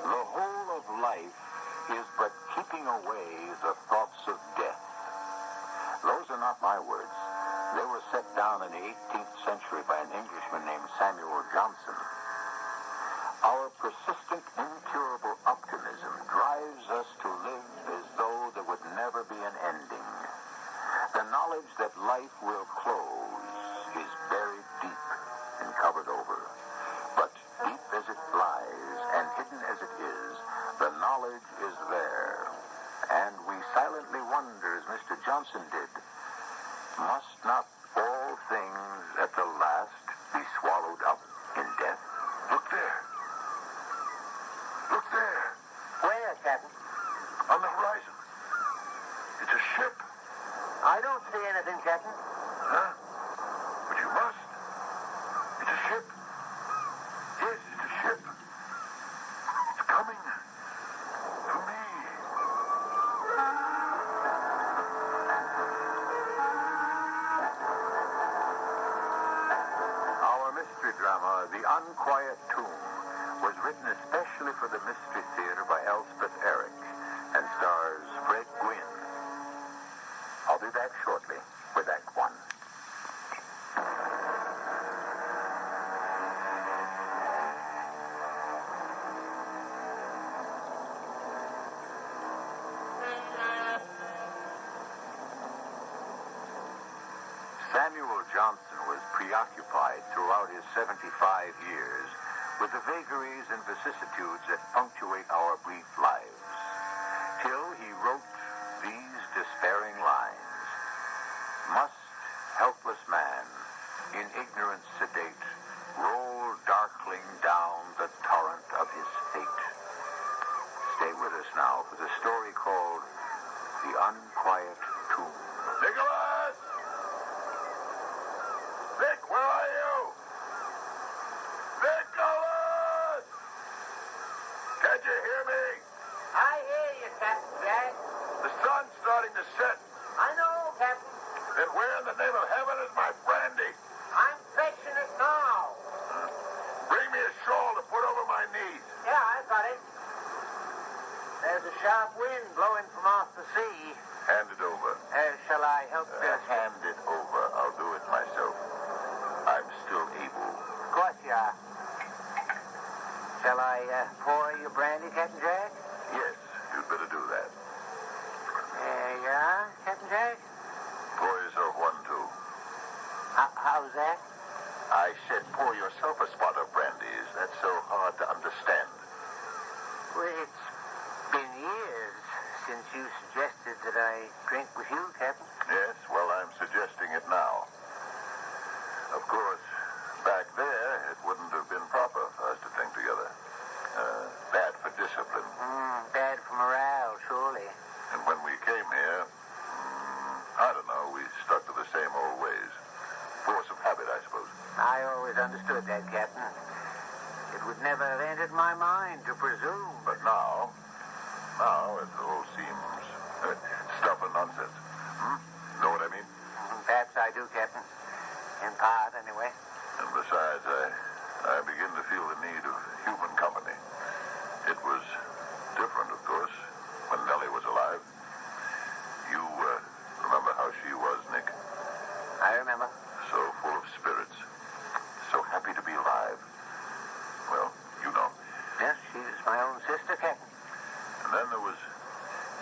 The whole of life is but keeping away the thoughts of death. Those are not my words. They were set down in the 18th century by an Englishman named Samuel Johnson. Our persistent, incurable optimism drives us to live as though there would never be an ending. The knowledge that life will close is buried deep and covered over. But deep as it lies and hidden as it is, the knowledge is there. And we silently wonder, as Mr. Johnson did, must not all things at the last be swallowed up in death? Look there. Look there. Where, Captain? On the horizon. It's a ship. I don't see anything, Captain. Huh? But you must. It's a ship. Yes, it's a ship. It's coming. For me. Our mystery drama, The Unquiet Tomb, was written especially for the Mystery Theater by Elspeth Eric and stars Fred Gwynne. I'll be back shortly with Act One. Samuel Johnson was preoccupied throughout his 75 years with the vagaries and vicissitudes that punctuate our brief lives, till he wrote these despairing lines. Must helpless man, in ignorance sedate, roll darkling down the torrent of his fate? Stay with us now for the story called The Unquiet Tomb. Nicholas! Nick, where are you? Nicholas! Can't you hear me? I hear you, Captain Jack. The sun's starting to set. I know, Captain. Then where in the name of heaven is my brandy? I'm fetching it now. Bring me a shawl to put over my knees. Yeah, I got it. There's a sharp wind blowing from off the sea. Hand it over. Shall I help you? Hand it over. I'll do it myself. I'm still able. Of course you are. Shall I pour you brandy, Captain Jack? Yes, you'd better do that. There you are, Captain Jack. Pour yourself one, too. How's that? I said pour yourself a spot of brandy. Is that so hard to understand? Well, it's been years since you suggested that I drink with you, Captain. Yes, well, I'm suggesting it now. Of course, back there, it wouldn't have been proper for us to drink together. Bad for discipline. Bad for morale, surely. And when we came here, I don't know, we stuck to the same old ways. Force of habit, I suppose. I always understood that, Captain. It would never have entered my mind to presume. But now it all seems stuff and nonsense. Know what I mean? Perhaps I do, Captain. In part, anyway. And besides, I begin to feel the need of human company. It was different, of course, when Nellie was alive. You remember how she was, Nick? I remember. So full of spirits. So happy to be alive. Well, you know. Yes, she was my own sister, Captain. And then there was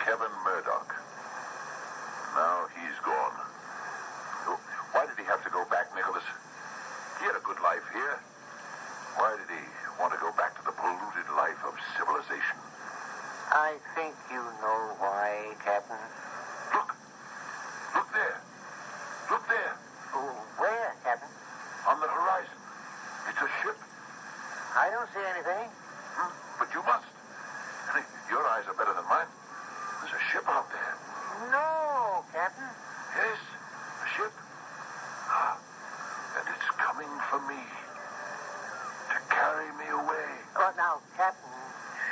Kevin Murdoch. Now he's gone. Why did he have to go back, Nicholas? He had a good life here. Why did he want to go back to the polluted life of civilization? I think you know why, Captain. Look. Look there. Look there. Oh, where, Captain? On the horizon. It's a ship. I don't see anything. But you must. Your eyes are better than mine. There's a ship out there. No, Captain. Yes, a ship. And it's coming for me. To carry me away. Oh, now, Captain,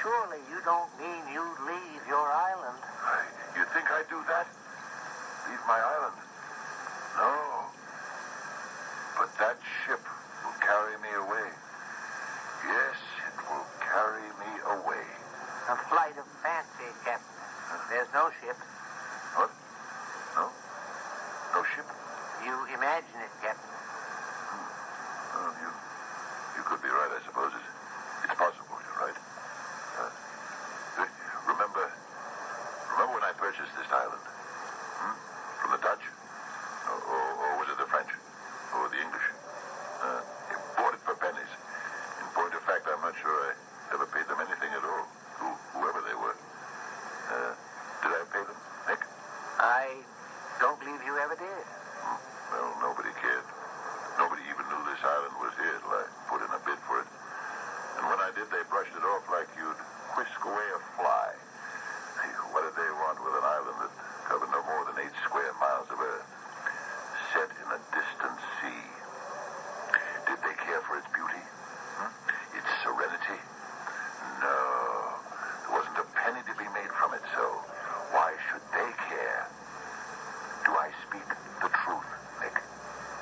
surely you don't mean you'd leave your island. You think I'd do that? Leave my island? No. But that ship will carry me away. Yes, it will carry me away. There's no ship. What? No? No ship? You imagine it, Captain. Well, you could be right, I suppose. It's possible, you're right. Remember when I purchased this island? From the Dutch? Or was it the French? Or the English? Bought it for pennies. In point of fact, I'm not sure I ever paid them anything at all. Whoever they were. Did I pay them, Nick? I don't believe you ever did. Well, nobody cared. Nobody even knew this island was here till I put in a bid for it. And when I did, they brushed it off like you'd whisk away a fly. What did they want with an island that covered no more than 8 square miles of earth, set in a distant sea? Did they care for its beauty? Its serenity? No. There wasn't a penny to be made from it, so why should they care? Do I speak the truth, Nick?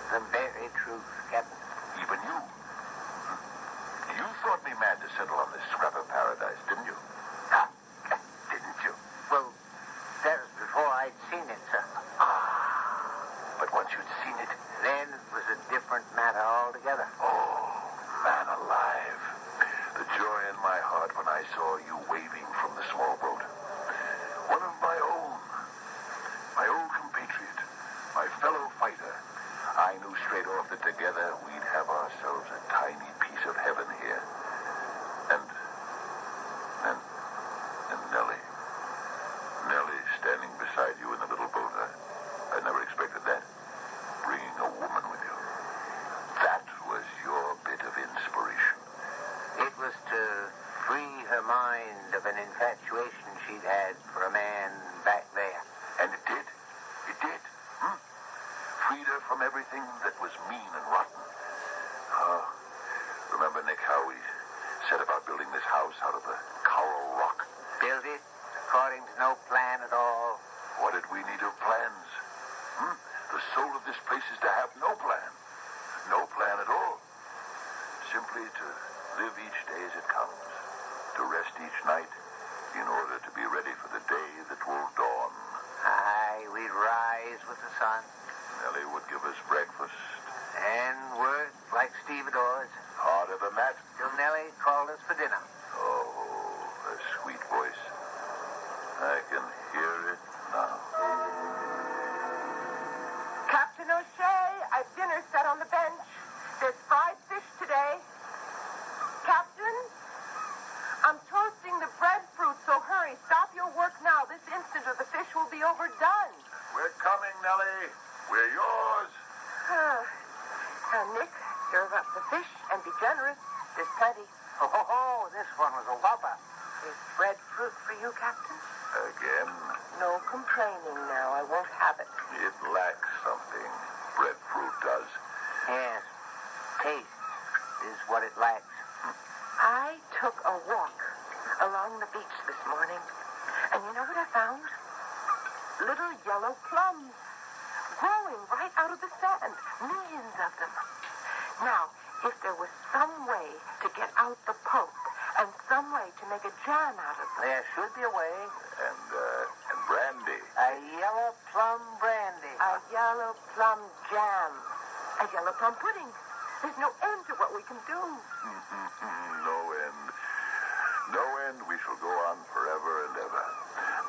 The very truth, Captain. Even you? You thought me mad to settle on this scrap of paradise, didn't you? Huh? Didn't you? Well, that was before I'd seen it, sir. But once you'd seen it... Then it was a different matter altogether. Oh, man alive. The joy in my heart when I saw you waving from the small boat. One of my own. My old compatriot. My fellow fighter. I knew straight off that together we'd have ourselves a tiny piece of heaven here. And Nellie. Nellie standing beside you in the little boat. I never expected that. Bringing a woman with you. That was your bit of inspiration. It was to free her mind of an infatuation she'd had for a man back there. And it did. It did. Freed her from everything that was mean and rotten. Remember, Nick, how we set about building this house out of the coral rock? Built it according to no plan at all. What did we need of plans? The soul of this place is to have no plan. No plan at all. Simply to live each day as it comes. To rest each night in order to be ready for the day that will dawn. Aye, we'd rise with the sun. Nellie would give us breakfast. And work like stevedores. Harder than that. Till Nellie called us for dinner. Oh, a sweet voice. I can hear it now. Captain O'Shea, I've dinner set on the bench. There's fried fish today. Captain, I'm toasting the breadfruit, so hurry. Stop your work now. This instant or the fish will be overdone. We're coming, Nellie. We're yours. Nick, serve up the fish and be generous. There's plenty. Oh, this one was a whopper. There's breadfruit for you, Captain. Again? No complaining now. I won't have it. It lacks something. Breadfruit does. Yes, taste is what it lacks. I took a walk along the beach this morning, and you know what I found? Little yellow plums growing right out of the sand. Millions of them. Now, if there was some way to get out the pulp and some way to make a jam out of them. There should be a way. And brandy. A yellow plum brandy. A yellow plum jam. A yellow plum pudding. There's no end to what we can do. No end. No end. We shall go on forever and ever.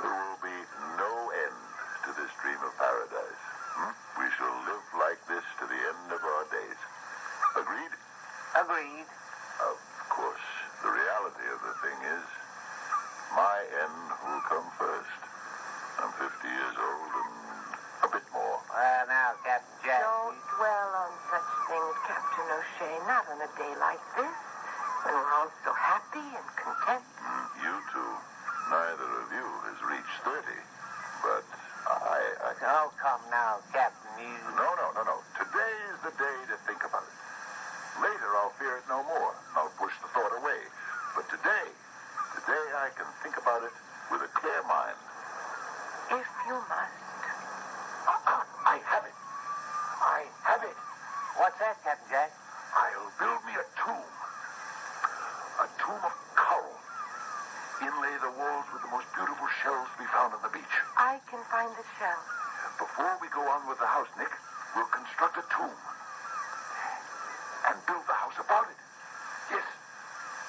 There will be no end to this dream of paradise. We shall live like this to the end of our days. Agreed? Agreed. Of course, the reality of the thing is, my end will come first. I'm 50 years old and a bit more. Well, now, Captain Jack. Don't dwell on such things, Captain O'Shea. Not on a day like this, when we're all so happy and content. You two. Neither of you has reached 30. But I... Oh, come now, Captain. No. Today is the day to think about it. Later, I'll fear it no more. I'll push the thought away. But today I can think about it with a clear mind. If you must. I have it. What's that, Captain Jack? I'll build me a tomb. A tomb of coral. Inlay the walls with the most beautiful shells to be found on the beach. I can find the shell. Before we go on with the house, Nick, we'll construct a tomb. And build the house about it. Yes.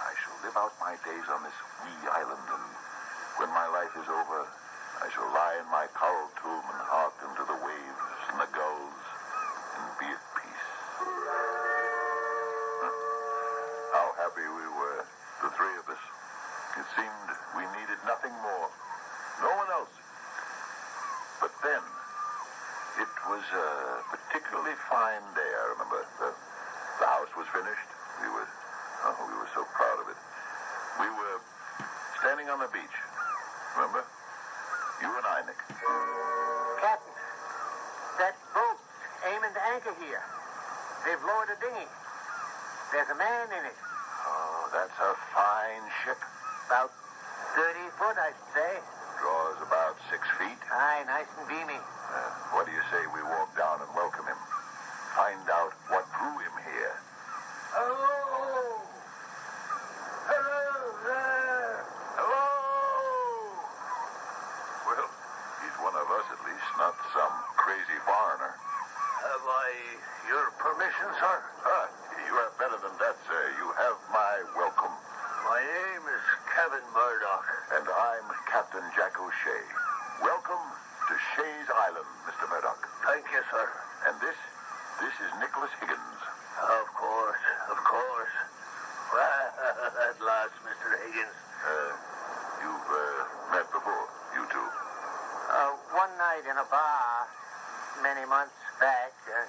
I shall live out my days on this wee island, and when my life is over, I shall lie in my coral tomb and hearken to the waves and the gulls and be at peace. How happy we were, the three of us. It seemed we needed nothing more. No one else. But then, it was a particularly fine day, I remember. The house was finished. We were so proud of it. We were standing on the beach. Remember? You and I, Nick. Captain, that boat's aiming to anchor here. They've lowered a dinghy. There's a man in it. Oh, that's a fine ship. About 30 foot, I should say. Draws about 6 feet. Aye, nice and beamy. What do you say we walk down and welcome him? Find out what drew him here. Hello! Hello there! Hello! Well, he's one of us at least, not some crazy foreigner. Have I your permission, sir? You have better than that, sir. You have my welcome. My name is Kevin Murdoch. And I'm Captain Jack O'Shea. Welcome to Shea's Island, Mr. Murdoch. Thank you, sir. And this is Nicholas Higgins. Of course, of course. At last, Mr. Higgins. You've met before, you two. One night in a bar, many months back, a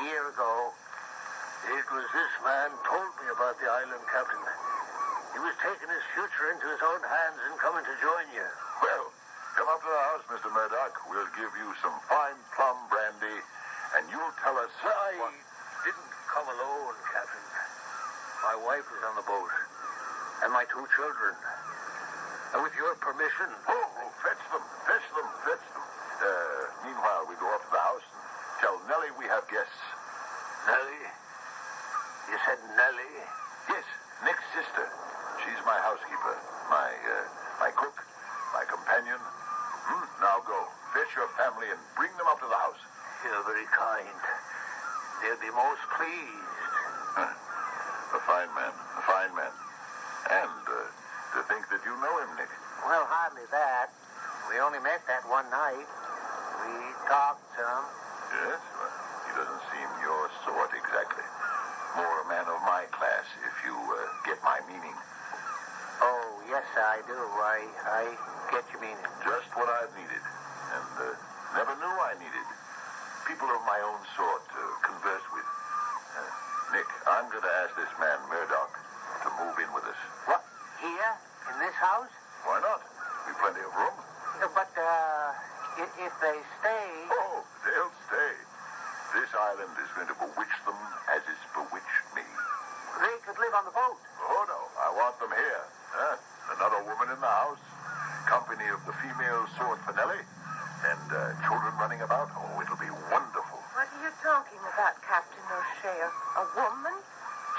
year ago, it was this man told me about the island, Captain. He was taking his future into his own hands and coming to join you. Well, come up to the house, Mr. Murdoch. We'll give you some fine plum brandy, and you'll tell us... I didn't come alone, Captain. My wife is on the boat, and my 2 children. And with your permission... Oh, fetch them. Meanwhile, we go up to the house and tell Nellie we have guests. Nellie? You said Nellie? Yes, Nick's sister. She's my housekeeper, my cook, my companion. Now go, fetch your family and bring them up to the house. You're very kind. They'll be most pleased. A fine man. And to think that you know him, Nick. Well, hardly that. We only met that one night. We talked some. Yes? Well, he doesn't seem your sort exactly. More a man of my class, if you get my meaning. Oh, yes, I do. I get your meaning. Just what I've needed. And never knew I needed. People of my own sort to converse with. Nick, I'm going to ask this man, Murdoch, to move in with us. What? Here? In this house? Why not? We've plenty of room. But, if they stay... Oh, they'll stay. This island is going to bewitch them as it's bewitched me. They could live on the boat. Oh, no. I want them here. Another woman in the house. Company of the female sword for Nellie. And children running about. Oh, it'll be wonderful. What are you talking about, Captain O'Shea? A woman?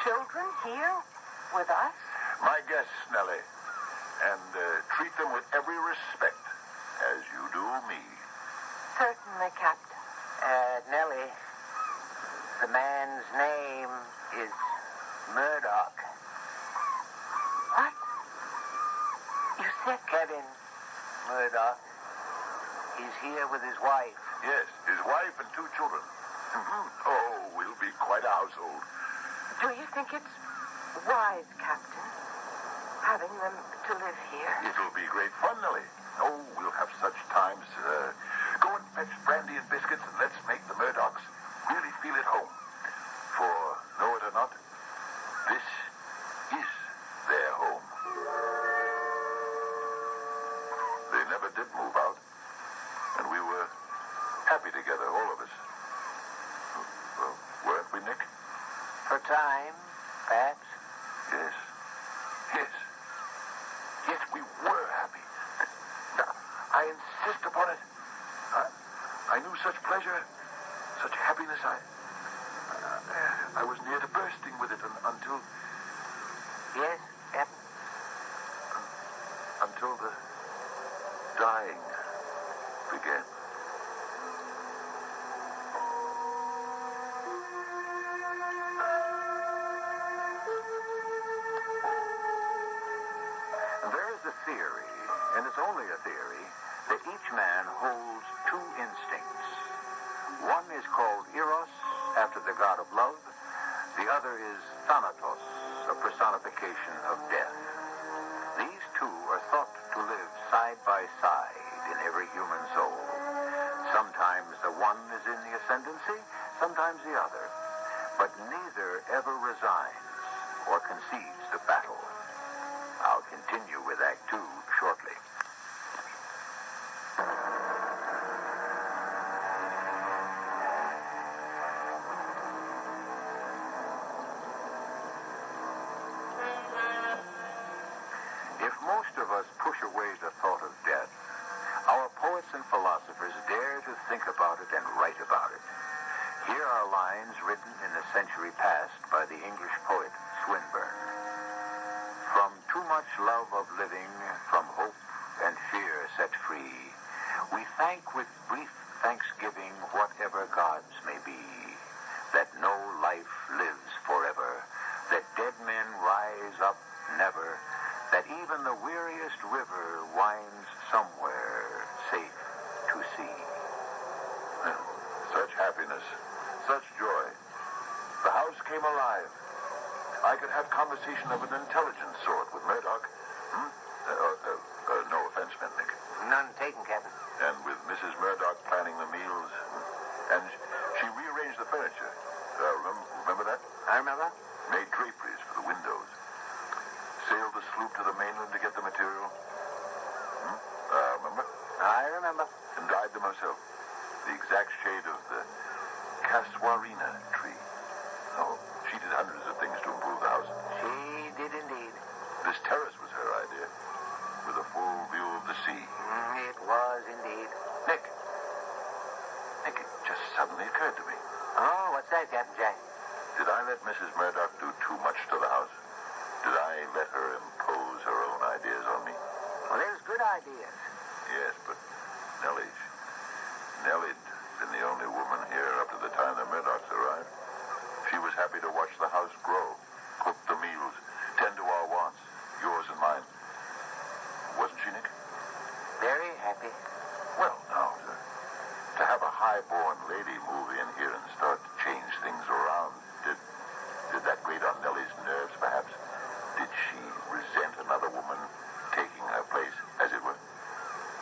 Children here? With us? My guests, Nellie. And treat them with every respect, as you do me. Certainly, Captain. Nellie, the man's name is Murdoch. What? You said... Kevin Murdoch. He's here with his wife. Yes, his wife and 2 children. Oh, we'll be quite a household. Do you think it's wise, Captain, having them to live here? It'll be great fun, Nellie. Oh, we'll have such times. Go and fetch brandy and biscuits, and let's make the Murdochs really feel at home. For, know it or not, this is their home. They never did move out. And we were happy together, all of us. Well, weren't we, Nick? For time, perhaps. Yes. Yes, we were happy. I insist upon it. I knew such pleasure, such happiness. I was near to bursting with it until... Yes, Until the dying. began. There is a theory, and it's only a theory, that each man holds two instincts. One is called Eros, after the god of love. The other is Thanatos, a personification of death. These two are thought to live side by side in every human soul. Sometimes the one is in the ascendancy, sometimes the other. But neither ever resigns or concedes the battle. I'll continue with Act 2 shortly. If most of us push away the thought of death, our poets and philosophers dare to think about it and write about it. Here are lines written in a century past by the English poet Swinburne. From too much love of living, from hope and fear set free, we thank with brief thanksgiving whatever gods may be, that no life lives forever, that dead men rise up never, that even the weariest river winds somewhere safe to sea. Such happiness, such joy. The house came alive. I could have conversation of an intelligent sort with Murdoch. No offense meant, Nick. None taken, Captain. And with Mrs. Murdoch planning the meals. And she rearranged the furniture. Remember that? I remember. Made draperies for the windows. Sailed the sloop to the mainland to get the material. Remember? I remember. And dyed them herself. The exact shade of the casuarina tree. Oh, she did hundreds of things to improve the house. She did indeed. This terrace was her idea, with a full view of the sea. It was indeed. Nick, it just suddenly occurred to me. Oh, what's that, Captain Jack? Did I let Mrs. Murdoch do too much to the house? Did I let her impose her own ideas on me? Well, there's good ideas. Yes, but Nellie'd been the only woman here up to the time the Murdochs arrived. She was happy to watch the house grow, cook the meals, tend to our wants, yours and mine. Wasn't she, Nick? Very happy. Well, now, to have a high-born lady move in here and start to change things around, did that grate on Nellie's nerves, perhaps? Did she resent another woman taking her place, as it were?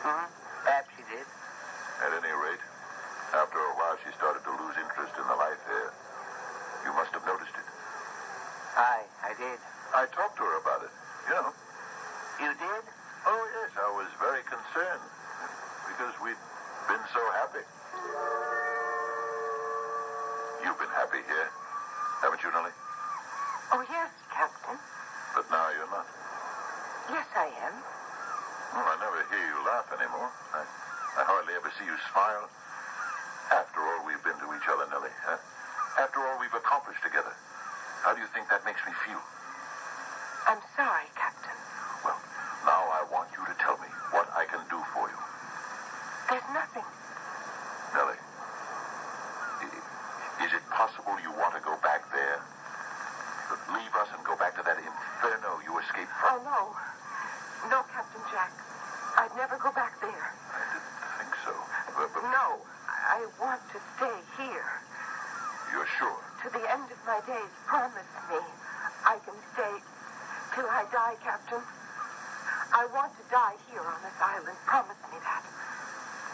Perhaps she did. At any rate, after a while she started to lose interest in the life here. You must have noticed it. I did. I talked to her about it, you know. You did? Oh, yes, I was very concerned, because we'd been so happy. You've been happy here, haven't you, Nellie? Oh, yes, Captain. But now you're not. Yes, I am. Well, I never hear you laugh anymore. I hardly ever see you smile. After all we've been to each other, Nellie, huh? After all we've accomplished together, how do you think that makes me feel? I'm sorry, Captain. Well, now I want you to tell me what I can do for you. There's nothing. Nellie, is it possible you want to go back there? Leave us and go back to that inferno you escaped Oh, from? no. No, Captain Jack. I'd never go back there. I didn't think so. But No, I want to stay here. you're sure? To the end of my days, promise me I can stay till I die, Captain. I want to die here on this island. Promise me that.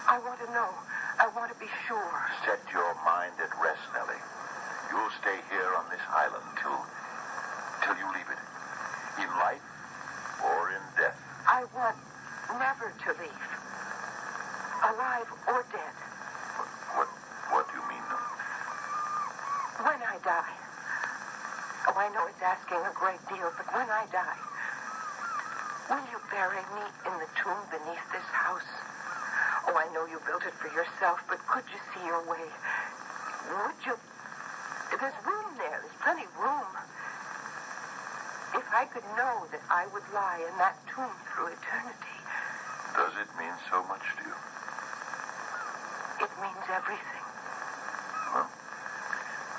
I want to know. I want to be sure. Set your mind at rest, Nellie. You'll stay here on this island till you leave it. In life or in death. I want never to leave. Alive or dead. What do you mean? When I die. Oh, I know it's asking a great deal, but when I die, will you bury me in the tomb beneath this house? Oh, I know you built it for yourself, but could you see your way? Would you? There's room there. There's plenty room. If I could know that I would lie in that tomb through eternity. Does it mean so much to you? It means everything. Well,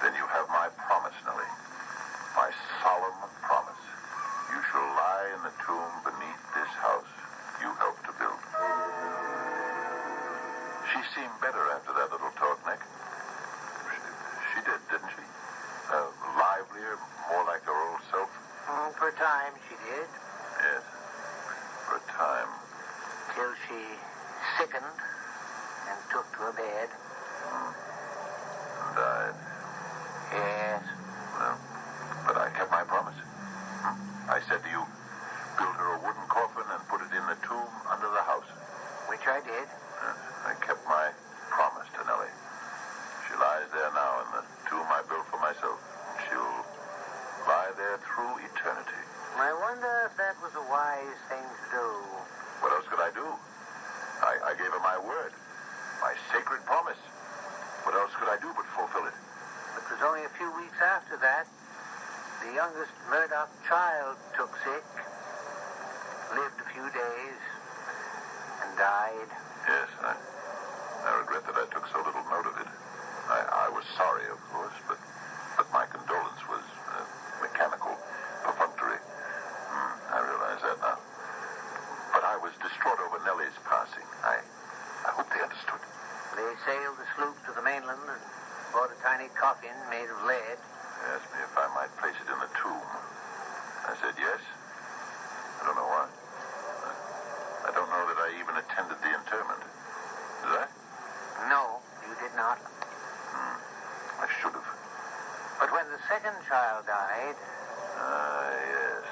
then you have my promise, Nellie. My solemn promise. You shall lie in the tomb beneath this house you helped to build. She seemed better after that little talk, Nick. She did, didn't she? Livelier, more like her old self. For a time, she did. Yes, for a time. Till she sickened and took to her bed. Died. Yes. Well, but I kept my promise. I said to you, build her a wooden coffin and put it in the tomb under the house. Which I did. I kept my promise to Nellie. She lies there now in the tomb I built for myself. She'll lie there through eternity. I wonder if that was a wise thing to do. What else could I do? I gave her my word. My sacred promise. What else could I do but fulfill it? It was only a few weeks after that, the youngest Murdoch child took sick, lived a few days, and died. Yes, I regret that I took so little note of it. I was sorry, of course, but my condolence was mechanical, perfunctory. I realize that now. But I was distraught over Nellie's passing. I hope they understood. They sailed the sloop to the mainland and bought a tiny coffin made of lead. They asked me if I might place it in the tomb. I said yes. I don't know why. I don't know that I even attended the interment. Did I? No, you did not. I should have. But when the second child died... Yes.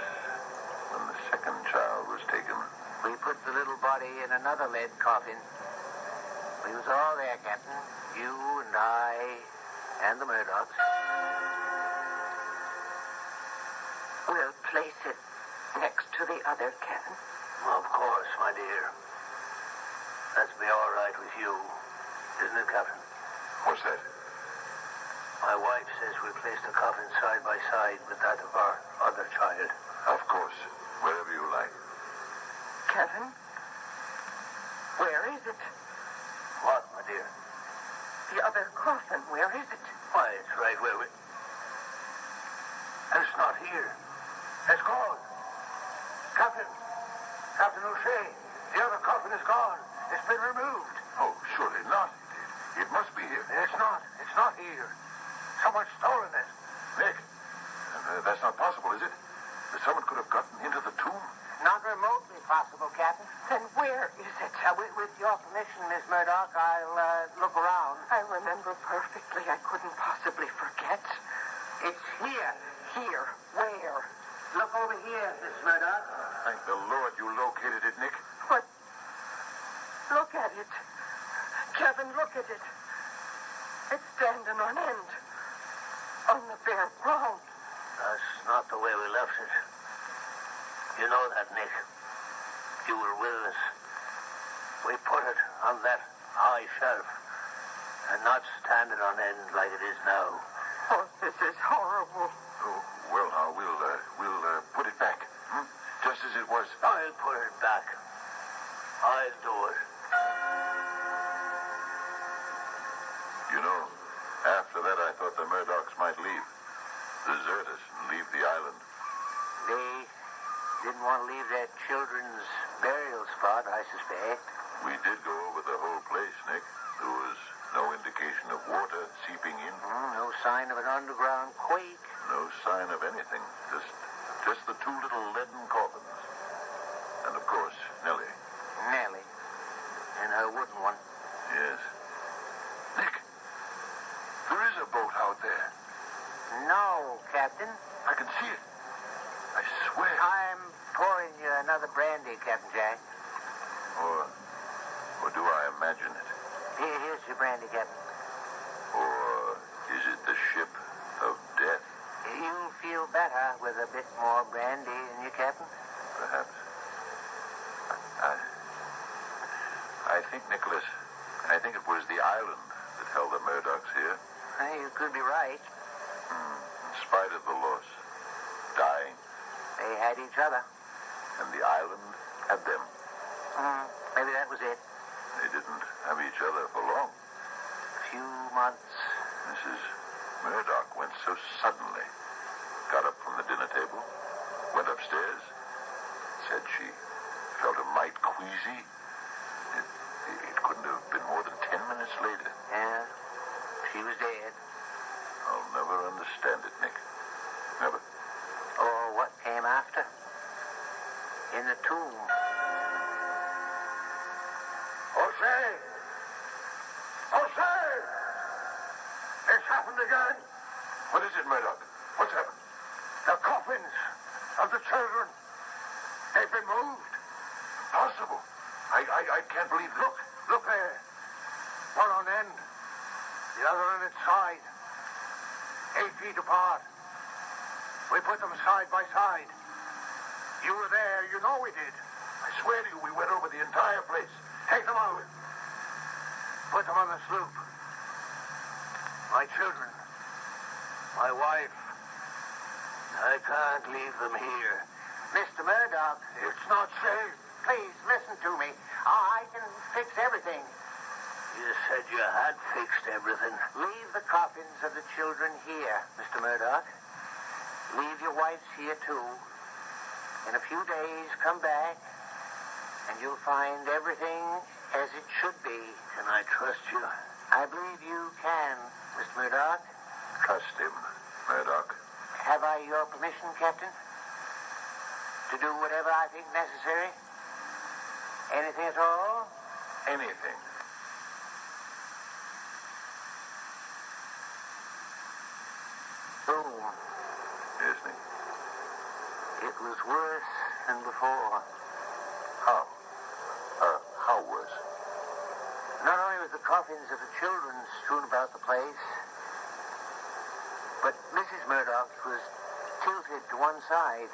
When the second child was taken. We put the little body in another lead coffin. We was all there, Captain. You and I and the Murdochs. We'll place it next to the other, Captain. Of course, my dear. That's be all right with you, isn't it, Captain? What's that? My wife says we'll place the coffin side by side with that of our other child. Of course. Wherever you like. Kevin? Where is it? What, my dear? The other coffin, where is it? Why, it's right where we... It's not here. It's gone. Captain O'Shea, the other coffin is gone. It's been removed. Oh, surely not. It must be here. It's not. It's not here. Someone's stolen it. Nick, that's not possible, is it? That someone could have gotten into the tomb? Not remotely possible, Captain. Then where is it? With your permission, Miss Murdoch, I'll look around. I remember perfectly. I couldn't possibly forget. It's here. Here? Where? Look over here, Miss Murdoch. Thank the Lord you located it, Nick. What? Look at it. Kevin, look at it. It's standing on end. On the bare ground. That's not the way we left it. You know that, Nick. You were with us. We put it on that high shelf and not standing on end like it is now. Oh, this is horrible. Oh, well, now, we'll put it back. Just as it was. I'll put it back. I'll do it. You know, after that I thought the Murdochs might leave. Desert us and leave the island. They didn't want to leave their children's burial spot, I suspect. We did go over the whole place, Nick. There was no indication of water seeping in. No sign of an underground quake. No sign of anything. Just the two little leaden coffins. And, of course, Nellie. Nellie. And her wooden one. Yes. Nick, there is a boat out there. No, Captain. I can see it. I swear. I'm pouring you another brandy, Captain Jack. Or do I imagine it? Here's your brandy, Captain. Or is it the ship of death? You'll feel better with a bit more brandy in you, Captain. Perhaps. I think, Nicholas, I think it was the island that held the Murdochs here. You could be right. In spite of the loss. Dying. They had each other. And the island had them. Maybe that was it. They didn't have each other for long. Mrs. Murdoch went so suddenly. Got up from the dinner table, went upstairs, said she felt a mite queasy. It couldn't have been more than 10 minutes later. Yeah, she was dead. I'll never understand it, Nick. Never. Or what came after. In the tomb. Jose! Jose! It's happened again. What is it, Murdoch? What's happened? The coffins of the children. They've been moved. Impossible. I can't believe it. Look there. One on end. The other on its side. 8 feet apart. We put them side by side. You were there. You know we did. I swear to you, we went over the entire place. Take them out. Put them on the sloop. My children. My wife. I can't leave them here. Mr. Murdoch. It's not safe. Please, listen to me. I can fix everything. You said you had fixed everything. Leave the coffins of the children here, Mr. Murdoch. Leave your wife's here, too. In a few days, come back, and you'll find everything as it should be. Can I trust you? I believe you can, Mr. Murdoch. Trust him, Murdoch. Have I your permission, Captain? To do whatever I think necessary? Anything at all? Anything. Boom. Yes, Nick. It was worse than before. How? How worse? Not only was the coffins of the children strewn about the place, but Mrs. Murdoch was tilted to one side,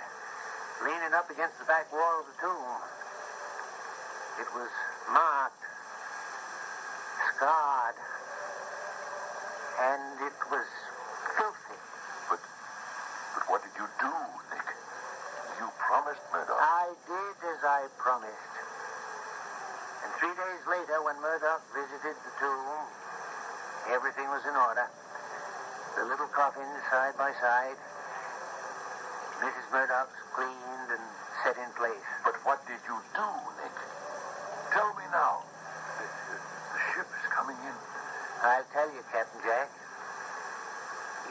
leaning up against the back wall of the tomb. It was marked, scarred, and it was filthy. But what did you do, Nick? You promised Murdoch. I did as I promised. And 3 days later, when Murdoch visited the tomb, everything was in order. The little coffins side by side. Mrs. Murdoch's cleaned and set in place. But what did you do, Nick? Tell me now. The ship is coming in. I'll tell you, Captain Jack.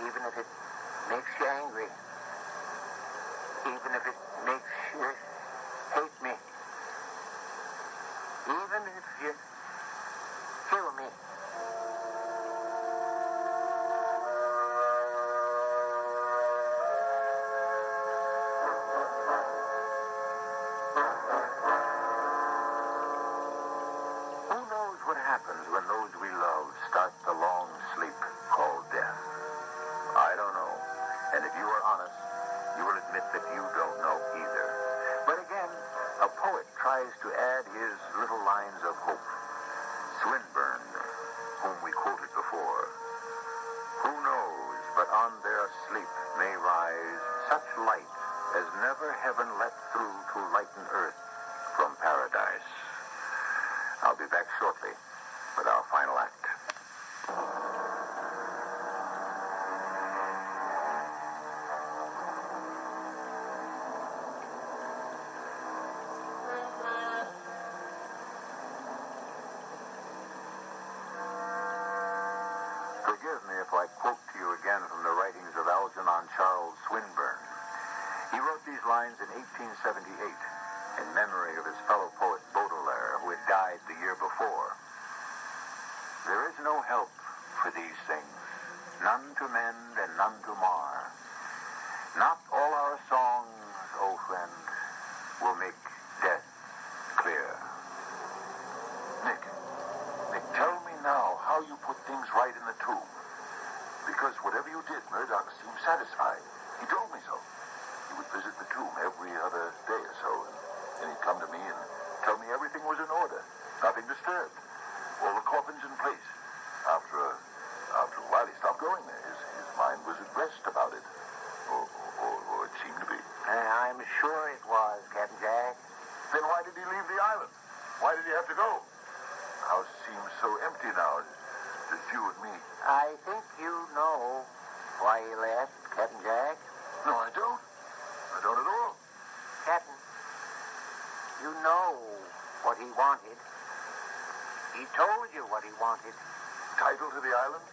Even if it makes you angry. Even if it makes you hate me. Even if you kill me. Who knows what happens when those we love start the long sleep called death? I don't know. And if you are honest, you will admit that you don't know either. But again, a poet tries to add his little lines of hope. Swinburne, whom we quoted before. Who knows but on their sleep may rise such light as never heaven let through to lighten earth from paradise. I'll be back shortly with our final act. Forgive me if I quote to you again from the writings of Algernon Charles Swinburne. He wrote these lines in 1878 in memory of his fellow poet Baudelaire, who had died the year before. There is no help for these things, none to mend and none to mar. Not all our songs, O friend, will make death clear. Nick, tell me now how you put things right in the tomb. Because whatever you did, Murdoch seemed satisfied. He told me so. He would visit the tomb every other day or so, and he'd come to me and tell me everything was in order, nothing disturbed, all the coffins in place. After a while, he stopped going there. His mind was at rest about it, or it seemed to be. I'm sure it was, Captain Jack. Then why did he leave the island? Why did he have to go? The house seems so empty now. It's you and me. I think you know why he left, Captain Jack. No, I don't. I don't at all. Captain, you know what he wanted. He told you what he wanted. Title to the island?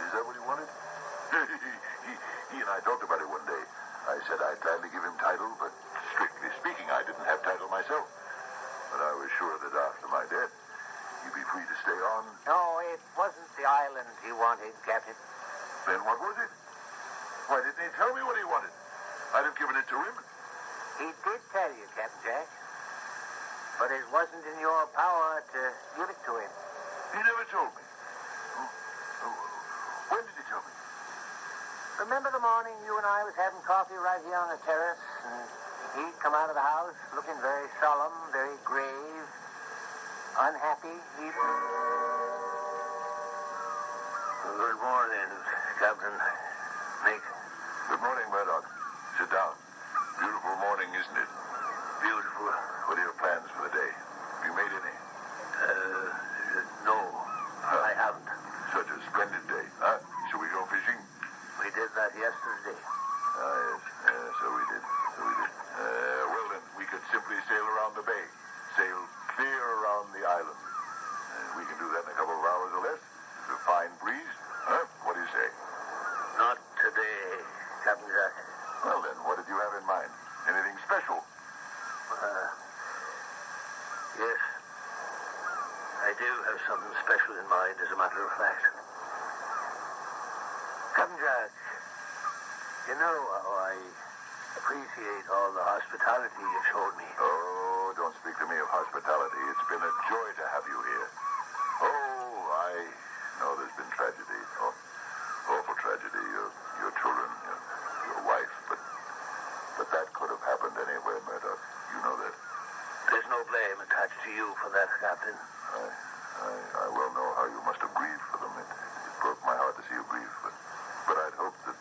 Is that what he wanted? he and I talked about it one day. I said I'd gladly give him title, but strictly speaking, I didn't have title myself. But I was sure that after my death, he'd be free to stay on. No, it wasn't the island he wanted, Captain. Then what was it? Why didn't he tell me what he wanted? I'd have given it to him. He did tell you, Captain Jack. But it wasn't in your power to give it to him. He never told me. When did he tell me? Remember the morning you and I was having coffee right here on the terrace, and he'd come out of the house looking very solemn, very grave, unhappy even? Good morning, Captain Nick. Good morning, Murdoch. Sit down. Beautiful morning, isn't it? Beautiful. What are your plans for the day? Have you made any? No, I haven't. Such a splendid day, huh? Shall we go fishing? We did that yesterday. Yes. So we did. Well, then, we could simply sail around the bay. Sail clear around the island. We can do that in a couple of hours or less. It's a fine breeze. Huh? What do you say? Not today, Captain Jack. Well, then, what did you have in mind? Anything special? Yes. I do have something special in mind, as a matter of fact. Captain Jack, you know how I appreciate all the hospitality you've showed me. Oh, don't speak to me of hospitality. It's been a joy to have you here. Oh, I know there's been tragedy. Oh, awful tragedy. Your children, your wife. But that could have happened anywhere, Murdoch. You know that. There's no blame attached to you for that, Captain. I well know how you must have grieved for them. It broke my heart to see you grieve. But I'd hoped that,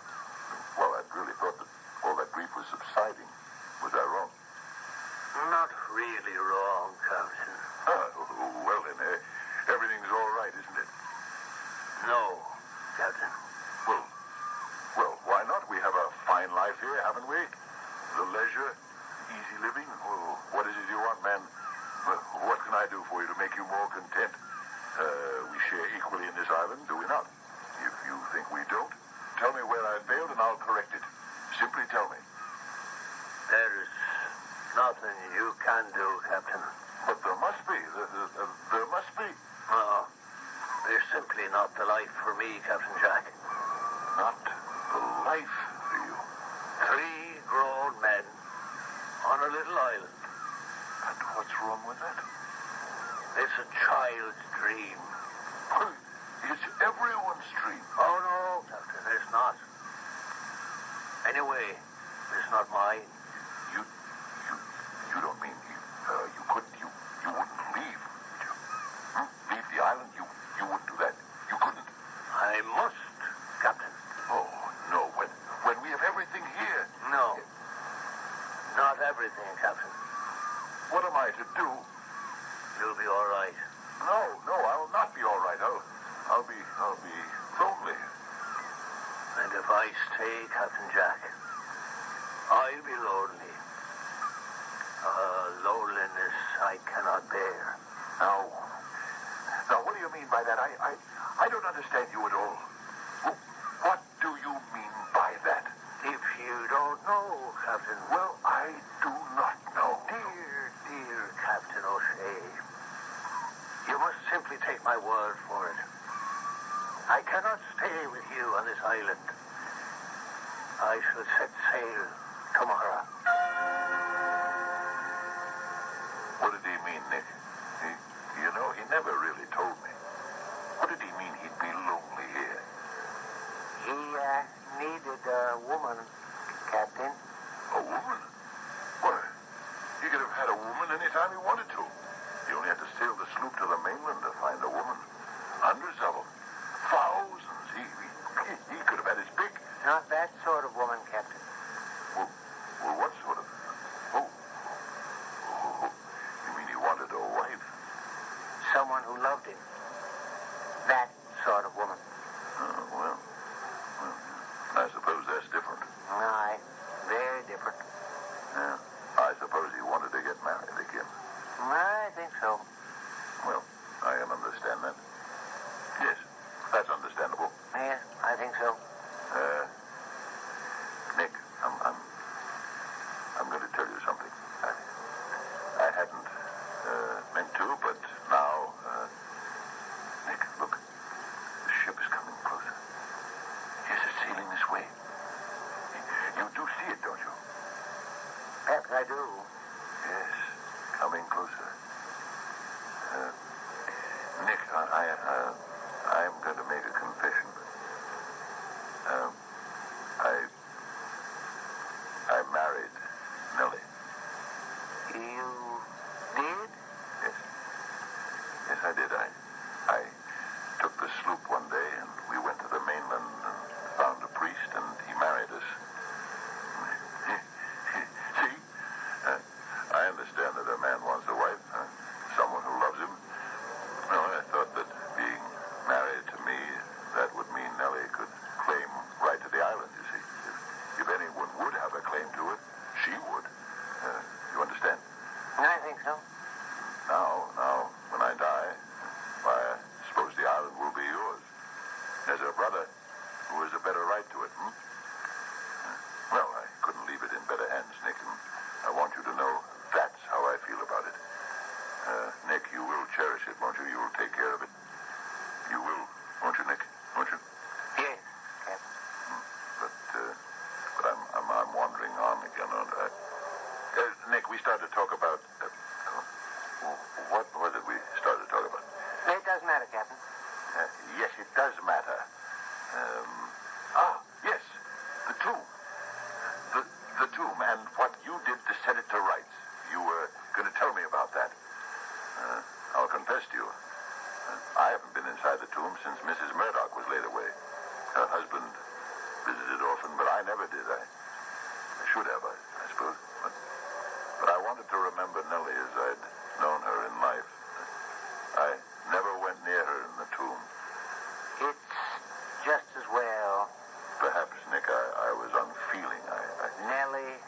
well, I'd really thought that all that grief was subsiding. Was I wrong? Not really wrong, Captain. Well then, everything's all right, isn't it? No, Captain. Well, why not? We have a fine life here, haven't we? The leisure, easy living. Oh, what is it you want, man? What can I do for you to make you more content? We share equally in this island, do we not? If you think we don't, tell me where I failed and I'll correct it. Simply tell me. There's nothing you can do, Captain. But there must be. There must be. No, there's simply not the life for me, Captain Jack. Not the life for you. 3 grown men on a little island. And what's wrong with that? It's a child's dream. It's everyone's dream. Oh, no, Captain, it's not. Anyway, it's not mine. You don't mean you wouldn't leave, would you? Leave the island? You wouldn't do that. You couldn't. I must, Captain. Oh, no. When we have everything here. No. Not everything, Captain. What am I to do? You'll be all right. No, I'll not be all right. I'll be lonely. And if I stay, Captain Jack, I'll be lonely. Loneliness I cannot bear. Now, what do you mean by that? I don't understand you at all. What do you mean by that? If you don't know, Captain, Well, I do not know. Dear Captain O'Shea, you must simply take my word for it. I cannot stay with you on this island. I shall set sail tomorrow. What did he mean, Nick? He never really told me. What did he mean he'd be lonely here? He needed a woman, Captain. A woman? Why, he could have had a woman any time he wanted to. He only had to sail the sloop to the mainland to find a woman. Hundreds of them. Thousands. He could have had his pick. Not that sort of woman, Captain. Well, what sort of... Oh, you mean he wanted a wife? Someone who loved him. That sort of getting closer. Nick, I'm going to make a confession. I married Nellie. You did? Yes. Yes, I did. I took the sloop one day, and we went to the mainland and found a priest, and he married us. See? I understand that a man wants a wife, someone who loves him. Well, I thought that being married to me, that would mean Nellie could claim right to the island, you see. If anyone would have a claim to it, she would. You understand? I think so. Now, when I die, why, I suppose the island will be yours. There's a brother who has a better right to it, Well, I couldn't leave it in better hands, Nick, and I want you to know that's how I feel about it. Nick, you will cherish it, won't you? You will take care of it. You will, won't you, Nick? Won't you? Yes, Captain. But I'm wandering on again. Nick, we started to talk about... what was it we started to talk about? It doesn't matter, Captain. Yes, it does matter. Yes, the tomb. The tomb, and what you did to set it to rights. You were going to tell me about that. I'll confess to you. I haven't been inside the tomb since Mrs. Murdoch was laid away. Her husband visited often, but I never did. I should have, I suppose. But I wanted to remember Nellie as I'd known her in life. I never went near her in the tomb. It's just as well. Perhaps, Nick, I was unfeeling. Nellie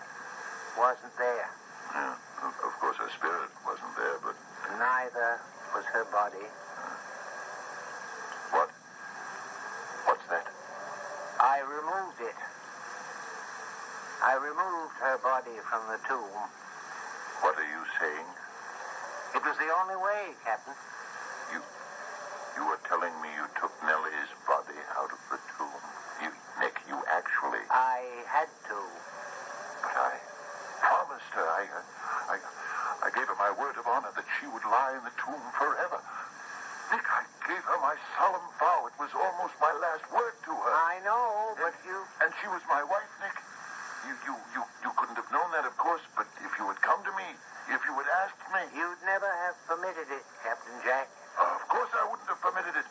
wasn't there. Yeah, of course, her spirit wasn't there, but... Neither was her body. What? What's that? I removed it. I removed her body from the tomb. What are you saying? It was the only way, Captain. You were telling me you took Nellie's body out of the tomb. Nick, you actually... I had to. But I promised her. I gave her my word of honor that she would lie in the tomb forever. Nick, I gave her my solemn vow. It was almost my last word to her. I know, but you... And she was my wife, Nick. You couldn't have known that, of course, but if you had come to me, if you had asked me... You'd never have permitted it, Captain Jack. Of course I wouldn't have permitted it.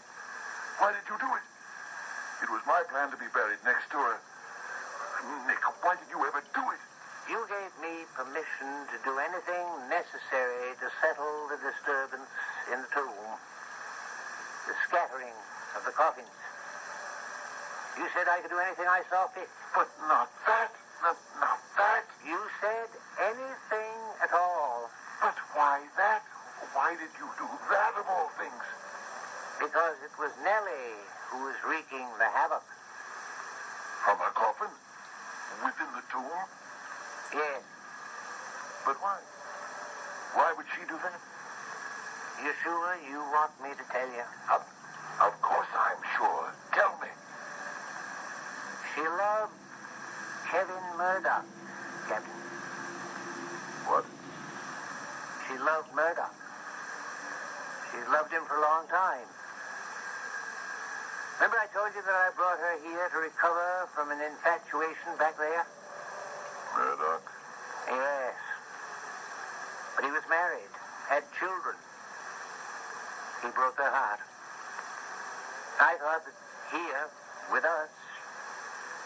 Why did you do it? It was my plan to be buried next to her. Nick, why did you ever do it? You gave me permission to do anything necessary to settle the disturbance in the tomb. The scattering of the coffins. You said I could do anything I saw fit. But not that. Not that. You said anything at all. But why that? Why did you do that of all things? Because it was Nellie who was wreaking the havoc. From her coffin? Within the tomb? Yes. But why? Why would she do that? You sure you want me to tell you? Of course I'm sure. Tell me. She loved Kevin Murdoch, Captain. What? She loved Murdoch. She's loved him for a long time. Remember I told you that I brought her here to recover from an infatuation back there? Murdoch? Yes. But he was married, had children. He broke her heart. I thought that here, with us,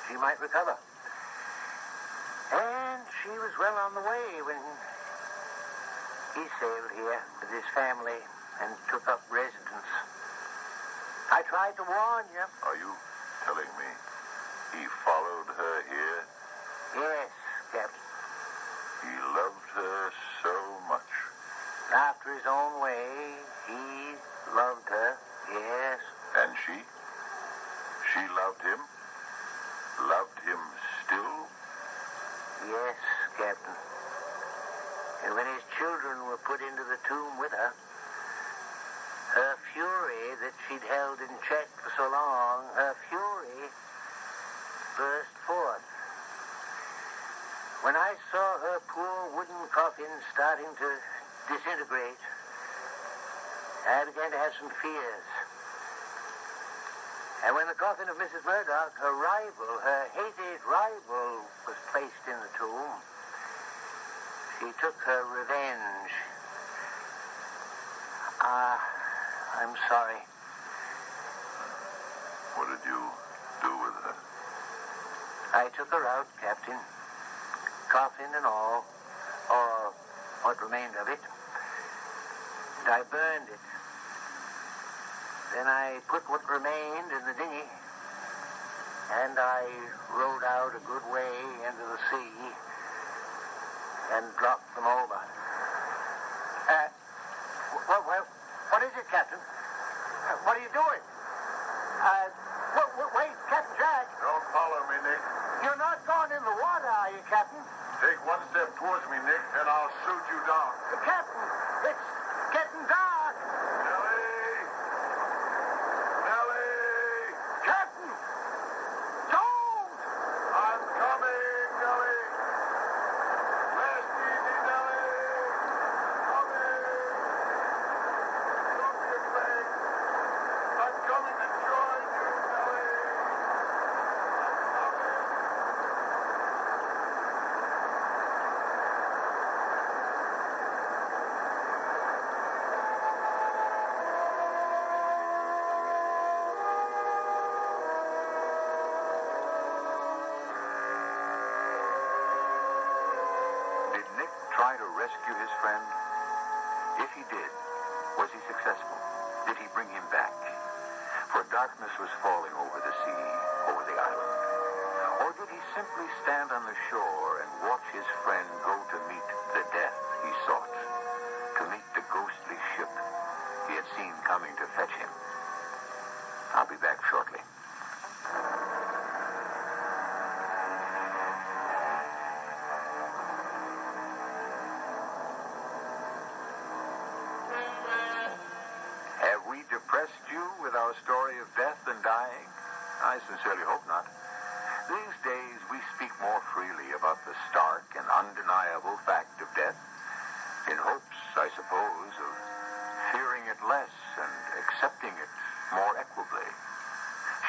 she might recover. And she was well on the way when he sailed here with his family and took up residence. I tried to warn you. Are you telling me he followed her here? Yes, Captain. He loved her so much. After his own way, he loved her, yes. And she? She loved him? Loved him still? Yes, Captain. And when his children were put into the tomb with her, her fury that she'd held in check for so long, her fury burst forth. When I saw her poor wooden coffin starting to disintegrate, disintegrate. I began to have some fears. And when the coffin of Mrs. Murdoch, her rival, her hated rival, was placed in the tomb, she took her revenge. I'm sorry. What did you do with her? I took her out, Captain. Coffin and all, or what remained of it. And I burned it. Then I put what remained in the dinghy, and I rowed out a good way into the sea and dropped them over. What is it, Captain? What are you doing? Wait, Captain Jack. Don't follow me, Nick. You're not going in the water, are you, Captain? Take one step towards me, Nick, and I'll shoot you down. Captain, it's getting dark. Nellie! Nellie! Captain! Don't! I'm coming, Nellie! Rest easy, Nellie! Coming! Don't be afraid. I'm coming to join you, Nellie! I'm coming! Did Nick try to rescue his friend? If he did, was he successful? Did he bring him back? For darkness was falling over the sea, over the island. Or did he simply stand on the shore and watch his friend go to meet the death he sought, to meet the ghostly ship he had seen coming to fetch him? I'll be back shortly. Have we depressed you with our story of death and dying? I sincerely hope not. These days, we speak more freely about the stark and undeniable fact of death, in hopes, I suppose, of fearing it less and accepting it more equably.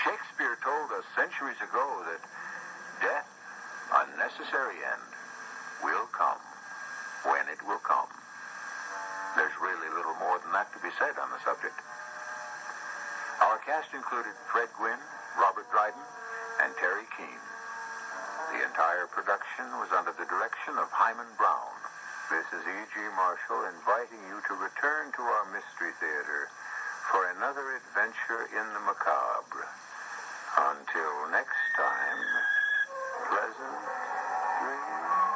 Shakespeare told us centuries ago that death, a necessary end, will come when it will come. There's really little more than that to be said on the subject. Our cast included Fred Gwynne, Robert Dryden, and Terry Keane. The entire production was under the direction of Hyman Brown. This is E.G. Marshall inviting you to return to our Mystery Theater for another adventure in the macabre. Until next time, pleasant dreams.